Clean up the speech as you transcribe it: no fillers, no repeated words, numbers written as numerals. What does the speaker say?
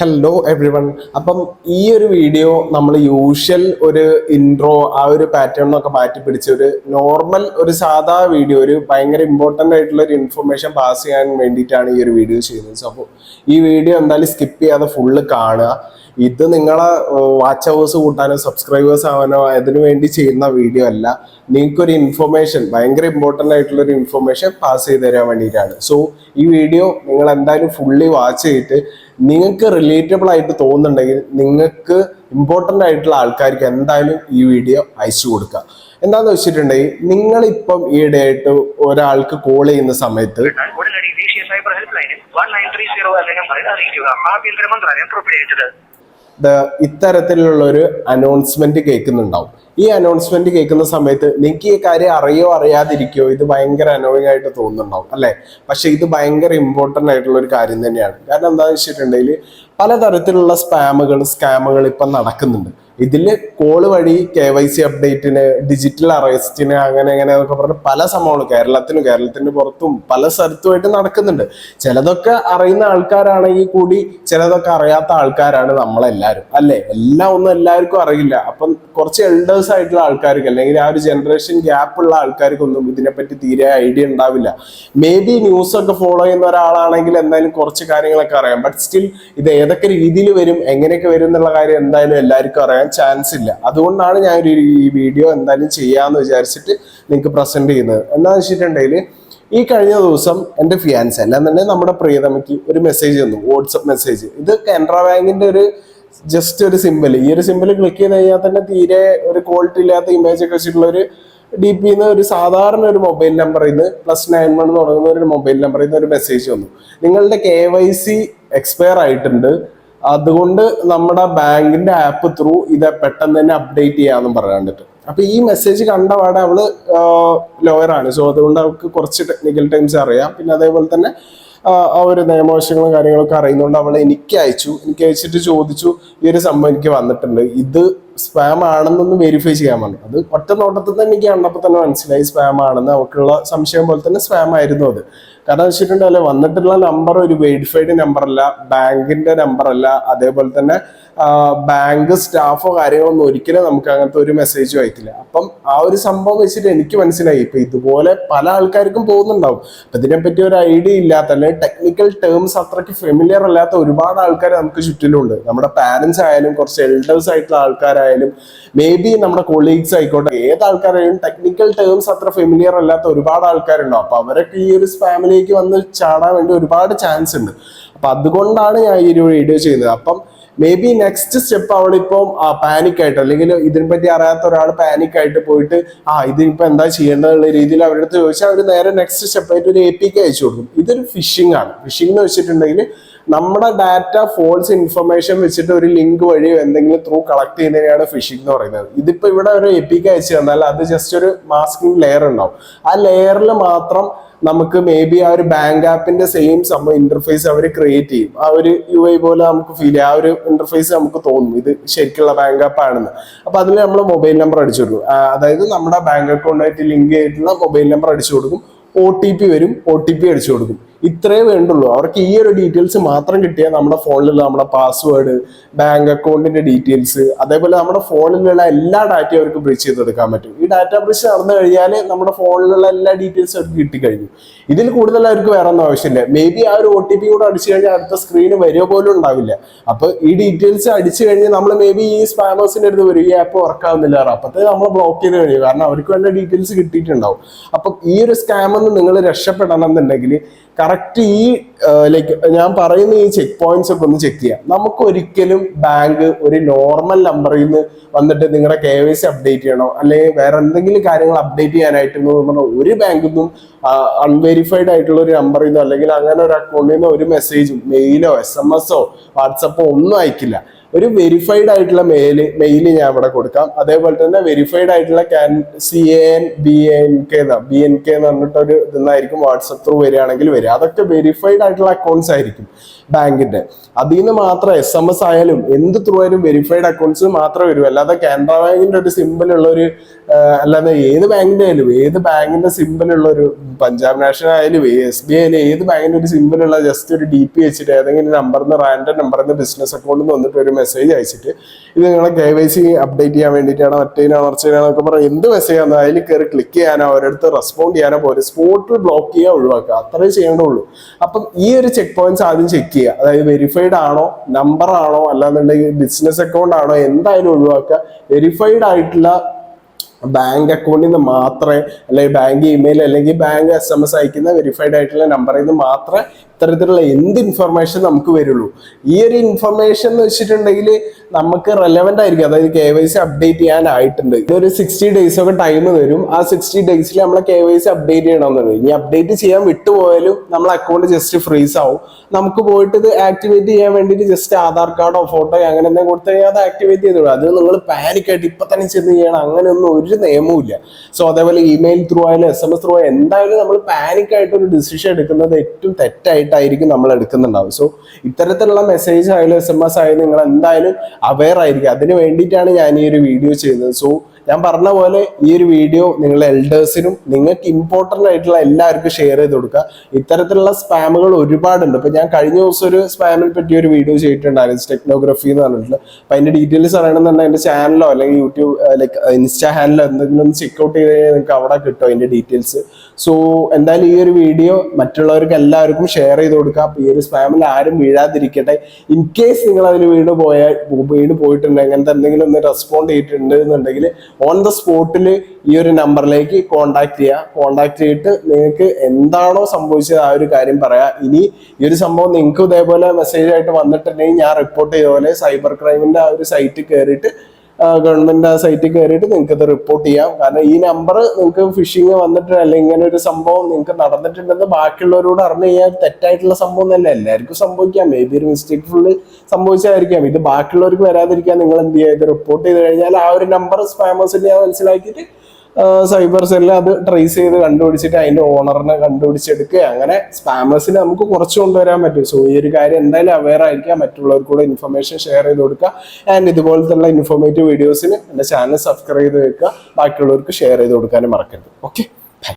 Hello every one. അപ്പം ഈ ഒരു വീഡിയോ നമ്മൾ യൂഷ്വൽ ഒരു ഇൻട്രോ ആ ഒരു പാറ്റേണൊക്കെ മാറ്റി പിടിച്ച ഒരു നോർമൽ ഒരു സാധാ വീഡിയോ, ഒരു ഭയങ്കര ഇമ്പോർട്ടൻ്റ് ആയിട്ടുള്ള ഒരു ഇൻഫർമേഷൻ പാസ് ചെയ്യാൻ വേണ്ടിയിട്ടാണ് ഈ ഒരു വീഡിയോ ചെയ്യുന്നത്. സോ അപ്പോൾ ഈ വീഡിയോ എന്തായാലും സ്കിപ്പ് ചെയ്യാതെ ഫുള്ള് കാണുക. ഇത് നിങ്ങളെ വാച്ച് അവേഴ്സ് കൂട്ടാനോ സബ്സ്ക്രൈബേഴ്സ് ആവാനോ അതിനു വേണ്ടി ചെയ്യുന്ന വീഡിയോ അല്ല. നിങ്ങൾക്കൊരു ഇൻഫർമേഷൻ, ഭയങ്കര ഇമ്പോർട്ടൻ്റ് ആയിട്ടുള്ള ഒരു ഇൻഫർമേഷൻ പാസ് ചെയ്ത് തരാൻ വേണ്ടിയിട്ടാണ്. സോ ഈ വീഡിയോ നിങ്ങൾ എന്തായാലും ഫുള്ളി വാച്ച് ചെയ്തിട്ട് നിങ്ങൾക്ക് റിലേറ്റബിൾ ആയിട്ട് തോന്നുന്നുണ്ടെങ്കിൽ നിങ്ങൾക്ക് ഇമ്പോർട്ടൻ്റ് ആയിട്ടുള്ള ആൾക്കാർക്ക് എന്തായാലും ഈ വീഡിയോ അയച്ചു കൊടുക്കുക. എന്താണെന്ന് വെച്ചിട്ടുണ്ടെങ്കിൽ നിങ്ങളിപ്പം ഈയിടെ ആയിട്ട് ഒരാൾക്ക് കോൾ ചെയ്യുന്ന സമയത്ത് ഇത്തരത്തിലുള്ള ഒരു അനൗൺസ്മെന്റ് കേൾക്കുന്നുണ്ടാവും. ഈ അനൗൺസ്മെന്റ് കേൾക്കുന്ന സമയത്ത് നിങ്ങൾക്ക് ഈ കാര്യം അറിയോ അറിയാതിരിക്കോ ഇത് ഭയങ്കര അനോയിങ് ആയിട്ട് തോന്നുന്നുണ്ടാവും അല്ലെ. പക്ഷെ ഇത് ഭയങ്കര ഇമ്പോർട്ടൻ്റ് ആയിട്ടുള്ള ഒരു കാര്യം തന്നെയാണ്. കാരണം എന്താണെന്ന് വെച്ചിട്ടുണ്ടെങ്കിൽ പലതരത്തിലുള്ള സ്കാമുകൾ ഇപ്പം നടക്കുന്നുണ്ട്. ഇതില് കോള് വഴി KYC അപ്ഡേറ്റിന്, ഡിജിറ്റൽ അറസ്റ്റിന്, അങ്ങനെ എന്നൊക്കെ പറഞ്ഞ് പല സംഭവങ്ങളും കേരളത്തിന് പുറത്തും പല സ്ഥലത്തുമായിട്ട് നടക്കുന്നുണ്ട്. ചിലതൊക്കെ അറിയുന്ന ആൾക്കാരാണെങ്കിൽ കൂടി ചിലതൊക്കെ അറിയാത്ത ആൾക്കാരാണ് നമ്മളെല്ലാവരും അല്ലെ. എല്ലാം ഒന്നും എല്ലാവർക്കും അറിയില്ല. അപ്പം കുറച്ച് എൽഡേഴ്സ് ആയിട്ടുള്ള ആൾക്കാർക്ക് അല്ലെങ്കിൽ ആ ഒരു ജനറേഷൻ ഗ്യാപ്പ് ഉള്ള ആൾക്കാർക്കൊന്നും ഇതിനെപ്പറ്റി തീരെ ഐഡിയ ഉണ്ടാവില്ല. മേ ബി ന്യൂസ് ഒക്കെ ഫോളോ ചെയ്യുന്ന ഒരാളാണെങ്കിൽ എന്തായാലും കുറച്ച് കാര്യങ്ങളൊക്കെ അറിയാം. ബട്ട് സ്റ്റിൽ ഇത് ഏതൊക്കെ രീതിയിൽ വരും, എങ്ങനെയൊക്കെ വരും എന്നുള്ള കാര്യം എന്തായാലും എല്ലാവർക്കും അറിയാൻ ചാൻസ് ഇല്ല. അതുകൊണ്ടാണ് ഞാൻ ഈ വീഡിയോ എന്തായാലും ചെയ്യാന്ന് വിചാരിച്ചിട്ട് നിങ്ങൾക്ക് പ്രസന്റ് ചെയ്യുന്നത്. എന്താണെന്ന് വെച്ചിട്ടുണ്ടെങ്കിൽ ഈ കഴിഞ്ഞ ദിവസം എൻ്റെ ഫിയാൻസ് അല്ലാന്നുണ്ടെങ്കിൽ നമ്മുടെ പ്രിയതമയ്ക്ക് ഒരു മെസ്സേജ് തന്നു, വാട്സപ്പ് മെസ്സേജ്. ഇത് കാനറ ബാങ്കിന്റെ ഒരു ജസ്റ്റ് ഒരു സിമ്പിൾ, ഈ ഒരു സിമ്പിൾ ക്ലിക്ക് ചെയ്ത് കഴിഞ്ഞാൽ തന്നെ തീരെ ഒരു ക്വാളിറ്റി ഇല്ലാത്ത ഇമേജ് ഒക്കെ വെച്ചിട്ടുള്ള ഒരു DP ഒരു സാധാരണ ഒരു മൊബൈൽ നമ്പറിൽ നിന്ന് +91 തുടങ്ങുന്ന ഒരു മൊബൈൽ നമ്പറിൽ നിന്ന് ഒരു മെസ്സേജ് വന്നു. നിങ്ങളുടെ KYC എക്സ്പയർ ആയിട്ടുണ്ട്, അതുകൊണ്ട് നമ്മുടെ ബാങ്കിന്റെ ആപ്പ് ത്രൂ ഇത് പെട്ടെന്ന് തന്നെ അപ്ഡേറ്റ് ചെയ്യാമെന്നും പറയാണ്ടിട്ട്. അപ്പൊ ഈ മെസ്സേജ് കണ്ടപാടെ അവള് ലോയറാണ്. സോ അതുകൊണ്ട് അവൾക്ക് കുറച്ച് ടെക്നിക്കൽ ടൈംസ് അറിയാം. പിന്നെ അതേപോലെ തന്നെ ആ ഒരു നിയമവശങ്ങളും കാര്യങ്ങളൊക്കെ അറിയുന്നതുകൊണ്ട് അവൾ എനിക്ക് അയച്ചിട്ട് ചോദിച്ചു, ഈ ഒരു സംഭവം എനിക്ക് വന്നിട്ടുണ്ട്, ഇത് സ്പാം ആണെന്നൊന്ന് വെരിഫൈ ചെയ്യാൻ പറഞ്ഞു. അത് ഒറ്റ നോട്ടത്തിൽ തന്നെ എനിക്ക് കണ്ടപ്പോൾ തന്നെ മനസ്സിലായി സ്പാം ആണെന്ന്. അവൾക്കുള്ള സംശയം പോലെ തന്നെ സ്പാം ആയിരുന്നു അത്. കാരണം വെച്ചിട്ടുണ്ടല്ലോ, വന്നിട്ടുള്ള നമ്പർ ഒരു വെരിഫൈഡ് നമ്പർ അല്ല, ബാങ്കിന്റെ നമ്പർ അല്ല, അതേപോലെ തന്നെ ബാങ്ക് സ്റ്റാഫോ കാര്യങ്ങളൊന്നും ഒരിക്കലും നമുക്ക് അങ്ങനത്തെ ഒരു മെസ്സേജും അയക്കില്ല. അപ്പം ആ ഒരു സംഭവം വെച്ചിട്ട് എനിക്ക് മനസ്സിലായി ഇപ്പൊ ഇതുപോലെ പല ആൾക്കാർക്കും പോകുന്നുണ്ടാവും. അപ്പൊ ഇതിനെപ്പറ്റി ഒരു ഐഡിയ ഇല്ലാത്ത, അല്ലെങ്കിൽ ടെക്നിക്കൽ ടേംസ് അത്രയ്ക്ക് ഫെമിലിയർ അല്ലാത്ത ഒരുപാട് ആൾക്കാർ നമുക്ക് ചുറ്റിലുണ്ട്. നമ്മുടെ പാരന്റ്സ് ആയാലും കുറച്ച് എൽഡേഴ്സ് ആയിട്ടുള്ള ആൾക്കാരായാലും മേ ബി നമ്മുടെ കൊളീഗ്സ് ആയിക്കോട്ടെ, ഏത് ആൾക്കാരായാലും ടെക്നിക്കൽ ടേംസ് അത്ര ഫെമിലിയർ അല്ലാത്ത ഒരുപാട് ആൾക്കാരുണ്ടാവും. അപ്പൊ അവരൊക്കെ ഈ ഒരു സ്പാമിലേക്ക് വന്ന് ചാടാൻ വേണ്ടി ഒരുപാട് ചാൻസ് ഉണ്ട്. അപ്പൊ അതുകൊണ്ടാണ് ഞാൻ ഈ ഒരു വീഡിയോ ചെയ്യുന്നത്. അപ്പം മേ ബി നെക്സ്റ്റ് സ്റ്റെപ്പ് അവളിപ്പം പാനിക് ആയിട്ട്, അല്ലെങ്കിൽ ഇതിനെപ്പറ്റി അറിയാത്ത ഒരാൾ പാനിക് ആയിട്ട് പോയിട്ട് ഇതിനിപ്പോ എന്താ ചെയ്യേണ്ടതെന്നുള്ള രീതിയിൽ അവരുടെ അടുത്ത് ചോദിച്ചാൽ അവർ നേരെ നെക്സ്റ്റ് സ്റ്റെപ്പ് ആയിട്ട് ഒരു APK അയച്ചു കൊടുക്കും. ഇതൊരു ഫിഷിംഗ് ആണ്. ഫിഷിംഗ് എന്ന് വെച്ചിട്ടുണ്ടെങ്കിൽ നമ്മുടെ ഡാറ്റ ഫോൾസ് ഇൻഫർമേഷൻ വെച്ചിട്ട് ഒരു ലിങ്ക് വഴി എന്തെങ്കിലും ത്രൂ കളക്ട് ചെയ്യുന്നതിനാണ് ഫിഷിംഗ് എന്ന് പറയുന്നത്. ഇതിപ്പോ ഇവിടെ ഒരു APK അയച്ചു തന്നാൽ അത് ജസ്റ്റ് ഒരു മാസ്കിംഗ് ലെയർ ഉണ്ടാവും. ആ ലെയറിൽ മാത്രം നമുക്ക് മേ ബി ആ ഒരു ബാങ്ക് ആപ്പിന്റെ സെയിം സംഭവം ഇന്റർഫേസ് അവർ ക്രിയേറ്റ് ചെയ്യും. ആ ഒരു UI പോലെ നമുക്ക് ഫീൽ ചെയ്യും. ആ ഒരു ഇന്റർഫേസ് നമുക്ക് തോന്നും ഇത് ശരിക്കുള്ള ബാങ്ക് ആപ്പ് ആണെന്ന്. അപ്പൊ അതിൽ നമ്മൾ മൊബൈൽ നമ്പർ അടിച്ചു കൊടുക്കും. അതായത് നമ്മുടെ ബാങ്ക് അക്കൗണ്ടായിട്ട് ലിങ്ക് ചെയ്തിട്ടുള്ള മൊബൈൽ നമ്പർ അടിച്ചു കൊടുക്കും. OTP വരും, OTP അടിച്ചു കൊടുക്കും. ഇത്രേ വേണ്ടുള്ളൂ. അവർക്ക് ഈ ഒരു ഡീറ്റെയിൽസ് മാത്രം കിട്ടിയാൽ നമ്മുടെ ഫോണിലുള്ള നമ്മുടെ പാസ്വേഡ്, ബാങ്ക് അക്കൗണ്ടിന്റെ ഡീറ്റെയിൽസ്, അതേപോലെ നമ്മുടെ ഫോണിലുള്ള എല്ലാ ഡാറ്റയും അവർക്ക് ബ്രീച്ച് ചെയ്തെടുക്കാൻ പറ്റും. ഈ ഡാറ്റ ബ്രീച്ച് നടന്നു കഴിഞ്ഞാൽ നമ്മുടെ ഫോണിലുള്ള എല്ലാ ഡീറ്റെയിൽസും അവർക്ക് കിട്ടിക്കഴിഞ്ഞു. ഇതിൽ കൂടുതൽ അവർക്ക് വേറെ ഒന്നും ആവശ്യമില്ല. മേ ബി ആ ഒരു OTP കൂടെ അടിച്ചു കഴിഞ്ഞാൽ അടുത്ത സ്ക്രീന് വരിക പോലും ഉണ്ടാവില്ല. അപ്പൊ ഈ ഡീറ്റെയിൽസ് അടിച്ചു കഴിഞ്ഞാൽ നമ്മൾ മേ ബി ഈ സ്പാമേഴ്സിന്റെ അടുത്ത് വരും, ഈ ആപ്പ് വർക്ക് ആവുന്നില്ല, അപ്പത്തെ നമ്മൾ ബ്ലോക്ക് ചെയ്ത് കഴിയും. കാരണം അവർക്ക് വേണ്ട ഡീറ്റെയിൽസ് കിട്ടിയിട്ടുണ്ടാവും. അപ്പൊ ഈ ഒരു സ്കാമെന്ന് നിങ്ങൾ രക്ഷപ്പെടണം എന്നുണ്ടെങ്കിൽ കറക്റ്റ് ഈ ലൈക്ക് ഞാൻ പറയുന്ന ഈ ചെക്ക് പോയിന്റ്സ് ഒക്കെ ഒന്ന് ചെക്ക് ചെയ്യാം. നമുക്ക് ഒരിക്കലും ബാങ്ക് ഒരു നോർമൽ നമ്പറിൽ നിന്ന് വന്നിട്ട് നിങ്ങളുടെ KYC അപ്ഡേറ്റ് ചെയ്യണോ അല്ലെങ്കിൽ വേറെ എന്തെങ്കിലും കാര്യങ്ങൾ അപ്ഡേറ്റ് ചെയ്യാനായിട്ടെന്ന് പറഞ്ഞാൽ ഒരു ബാങ്കിൽ നിന്നും അൺവെരിഫൈഡ് ആയിട്ടുള്ള ഒരു നമ്പറിൽ നിന്നോ അല്ലെങ്കിൽ അങ്ങനെ ഒരു അക്കൗണ്ടിൽ നിന്നോ ഒരു മെസ്സേജും മെയിലോ SMS വാട്സപ്പോ ഒന്നും അയക്കില്ല. ഒരു വെരിഫൈഡ് ആയിട്ടുള്ള മെയിൽ ഞാൻ ഇവിടെ കൊടുക്കാം. അതേപോലെ തന്നെ വെരിഫൈഡ് ആയിട്ടുള്ള BNK എന്ന് പറഞ്ഞിട്ട് ഒരു ഇതെന്നായിരിക്കും വാട്സപ്പ് ത്രൂ വരികയാണെങ്കിൽ വരിക. അതൊക്കെ വെരിഫൈഡ് ആയിട്ടുള്ള അക്കൗണ്ട്സ് ആയിരിക്കും. ബാങ്കിന്റെ. അതിൽ നിന്ന് മാത്രം SMS ആയാലും എന്ത് ത്രൂ ആയാലും വെരിഫൈഡ് അക്കൗണ്ട്സ് മാത്രമേ വരൂ. അല്ലാതെ കാനറ ബാങ്കിന്റെ ഒരു സിമ്പിൾ ഉള്ള ഒരു അല്ലാതെ ഏത് ബാങ്കിന്റെ ആയാലും ഏത് ബാങ്കിന്റെ സിമ്പിൾ ഉള്ള ഒരു പഞ്ചാബ് നാഷണൽ ആയാലും SBI ആയാലും ഏത് ബാങ്കിന്റെ ഒരു സിമ്പിൾ ഉള്ള ജസ്റ്റ് ഒരു DP വെച്ചിട്ട് ഏതെങ്കിലും നമ്പറിന് റാൻഡം നമ്പറിന് ബിസിനസ് അക്കൗണ്ടിൽ നിന്ന് വന്നിട്ട് ഒരു മെസ്സേജ് അയച്ചിട്ട് ഇത് നിങ്ങളെ KYC അപ്ഡേറ്റ് ചെയ്യാൻ വേണ്ടിയിട്ടാണ് മറ്റേതിനാ മറിച്ചതിനാന്നൊക്കെ പറഞ്ഞാൽ എന്ത് മെസ്സേജ് ആണ് അതിൽ കയറി ക്ലിക്ക് ചെയ്യാനോ അവരടുത്ത് റെസ്പോണ്ട് ചെയ്യാനോ പോലെ സ്പോട്ടിൽ ബ്ലോക്ക് ചെയ്യുക ഒഴിവാക്കുക, അത്രേ ചെയ്യേണ്ടുള്ളൂ. അപ്പം ഈ ഒരു ചെക്ക് പോയിന്റ്സ് ആദ്യം ചെക്ക് ചെയ്യുക. അതായത് വെരിഫൈഡ് ആണോ, നമ്പർ ആണോ, അല്ലാന്നുണ്ടെങ്കിൽ ബിസിനസ് അക്കൗണ്ട് ആണോ, എന്തായാലും ഒഴിവാക്കുക. വെരിഫൈഡ് ആയിട്ടുള്ള ബാങ്ക് അക്കൗണ്ടിൽ നിന്ന് മാത്രമേ, അല്ലെങ്കിൽ ബാങ്ക് ഇമെയിൽ അല്ലെങ്കിൽ ബാങ്ക് SMS അയക്കുന്ന വെരിഫൈഡ് ആയിട്ടുള്ള നമ്പറിൽ നിന്ന് മാത്രമേ ഇത്തരത്തിലുള്ള എന്ത് ഇൻഫർമേഷൻ നമുക്ക് വരുള്ളൂ. ഈ ഒരു ഇൻഫർമേഷൻ എന്ന് വെച്ചിട്ടുണ്ടെങ്കിൽ നമുക്ക് റെലവെന്റ് ആയിരിക്കും. അതായത് KYC അപ്ഡേറ്റ് ചെയ്യാനായിട്ടുണ്ട്. ഇതൊരു 60 days ഒക്കെ ടൈം തരും. ആ 60 days നമ്മളെ KYC അപ്ഡേറ്റ് ചെയ്യണമെന്നുണ്ട്. ഇനി അപ്ഡേറ്റ് ചെയ്യാൻ വിട്ടുപോയാലും നമ്മളെ അക്കൗണ്ട് ജസ്റ്റ് ഫ്രീസ് ആവും. നമുക്ക് പോയിട്ട് ഇത് ആക്ടിവേറ്റ് ചെയ്യാൻ വേണ്ടിയിട്ട് ജസ്റ്റ് ആധാർ കാർഡോ ഫോട്ടോയോ അങ്ങനെ എന്തെങ്കിലും കൊടുത്തു കഴിഞ്ഞാൽ അത് ആക്ടിവേറ്റ് ചെയ്തോളൂ. അത് നിങ്ങൾ പാനിക്കായിട്ട് ഇപ്പൊ തന്നെ ചെന്ന് ചെയ്യണം അങ്ങനെയൊന്നും ഒരു നിയമവും ഇല്ല. സോ അതേപോലെ ഇമെയിൽ ത്രൂ ആയാലും SMS ത്രൂ ആയാലും എന്തായാലും നമ്മൾ പാനിക്കായിട്ട് ഒരു ഡിസിഷൻ എടുക്കുന്നത് ഏറ്റവും തെറ്റായിട്ടായിരിക്കും നമ്മൾ എടുക്കുന്നുണ്ടാവും. സോ ഇത്തരത്തിലുള്ള മെസ്സേജ് ആയാലും SMS ആയാലും നിങ്ങൾ എന്തായാലും അവെയർ ആയിരിക്കും. അതിന് വേണ്ടിയിട്ടാണ് ഞാൻ ഈ ഒരു വീഡിയോ ചെയ്യുന്നത്. സോ ഞാൻ പറഞ്ഞ പോലെ ഈ ഒരു വീഡിയോ നിങ്ങളുടെ എൽഡേഴ്സിനും നിങ്ങൾക്ക് ഇമ്പോർട്ടൻ്റ് ആയിട്ടുള്ള എല്ലാവർക്കും ഷെയർ ചെയ്ത് കൊടുക്കുക. ഇത്തരത്തിലുള്ള സ്പാമുകൾ ഒരുപാടുണ്ട്. ഇപ്പൊ ഞാൻ കഴിഞ്ഞ ദിവസം ഒരു സ്പാമിനെ പറ്റി ഒരു വീഡിയോ ചെയ്തിട്ടുണ്ടായിരുന്നു, ടെക്നോഗ്രഫി എന്ന് പറഞ്ഞിട്ടുള്ള. അപ്പൊ അതിന്റെ ഡീറ്റെയിൽസ് അറിയണമെന്നുണ്ടെങ്കിൽ എന്റെ ചാനലോ അല്ലെങ്കിൽ യൂട്യൂബ് ലൈക്ക് ഇൻസ്റ്റാ ഹാൻഡിലോ എന്തെങ്കിലും ചെക്ക്ഔട്ട് ചെയ്ത് കഴിഞ്ഞാൽ നിങ്ങൾക്ക് അവിടെ കിട്ടും അതിന്റെ ഡീറ്റെയിൽസ്. സോ എന്തായാലും ഈ ഒരു വീഡിയോ മറ്റുള്ളവർക്ക് എല്ലാവർക്കും ഷെയർ ചെയ്ത് കൊടുക്കുക. അപ്പൊ ഈ ഒരു സ്പാമിൽ ആരും വീഴാതിരിക്കട്ടെ. ഇൻ കേസ് നിങ്ങൾ അതിൽ വീണ് പോയിട്ടുണ്ട്, അങ്ങനത്തെ എന്തെങ്കിലും ഒന്ന് റെസ്പോണ്ട് ചെയ്തിട്ടുണ്ട് എന്നുണ്ടെങ്കിൽ ഓൺ ദ സ്പോട്ടിൽ ഈ ഒരു നമ്പറിലേക്ക് കോൺടാക്ട് ചെയ്യുക. കോൺടാക്ട് ചെയ്തിട്ട് നിങ്ങൾക്ക് എന്താണോ സംഭവിച്ചത് ആ ഒരു കാര്യം പറയാം. ഇനി ഈ ഒരു സംഭവം നിങ്ങൾക്ക് ഇതേപോലെ മെസ്സേജ് ആയിട്ട് വന്നിട്ടുണ്ടെങ്കിൽ ഞാൻ റിപ്പോർട്ട് ചെയ്ത പോലെ സൈബർ ക്രൈമിന്റെ ആ ഒരു സൈറ്റിൽ കയറിയിട്ട് ഗവൺമെന്റ് ആ സൈറ്റിൽ കയറിയിട്ട് നിങ്ങൾക്ക് ഇത് റിപ്പോർട്ട് ചെയ്യാം. കാരണം ഈ നമ്പർ നിങ്ങൾക്ക് ഫിഷിങ് വന്നിട്ട് അല്ലെങ്കിൽ ഇങ്ങനെ ഒരു സംഭവം നിങ്ങൾക്ക് നടന്നിട്ടുണ്ടെന്ന് ബാക്കിയുള്ളവരോട് അറിഞ്ഞു കഴിഞ്ഞാൽ തെറ്റായിട്ടുള്ള സംഭവം എന്നല്ല, എല്ലാവർക്കും സംഭവിക്കാം. മേ ബി ഒരു മിസ്റ്റേക്ക് ഫുള്ള് സംഭവിച്ചായിരിക്കാം. ഇത് ബാക്കിയുള്ളവർക്ക് വരാതിരിക്കാൻ നിങ്ങൾ എന്ത് ചെയ്യുക, ഇത് റിപ്പോർട്ട് ചെയ്ത് കഴിഞ്ഞാൽ ആ ഒരു നമ്പർ സ്പാമേഴ്സിനെ മനസ്സിലാക്കിയിട്ട് സൈബർ സെല്ല് അത് ട്രേസ് ചെയ്ത് കണ്ടുപിടിച്ചിട്ട് അതിന്റെ ഓണറിനെ കണ്ടുപിടിച്ചെടുക്കുക. അങ്ങനെ സ്പാമേഴ്സിനെ നമുക്ക് കുറച്ച് കൊണ്ടുവരാൻ പറ്റും. സോ ഈ ഒരു കാര്യം എന്തായാലും അവെയർ ആയിരിക്കുക, മറ്റുള്ളവർക്ക് കൂടെ ഇൻഫർമേഷൻ ഷെയർ ചെയ്ത് കൊടുക്കുക. ആൻഡ് ഇതുപോലത്തെ ഇൻഫോർമേറ്റീവ് വീഡിയോസിന് എൻ്റെ ചാനൽ സബ്സ്ക്രൈബ് ചെയ്ത് വെക്കുക, ബാക്കിയുള്ളവർക്ക് ഷെയർ ചെയ്ത് കൊടുക്കാനും മറക്കരുത്. ഓക്കെ.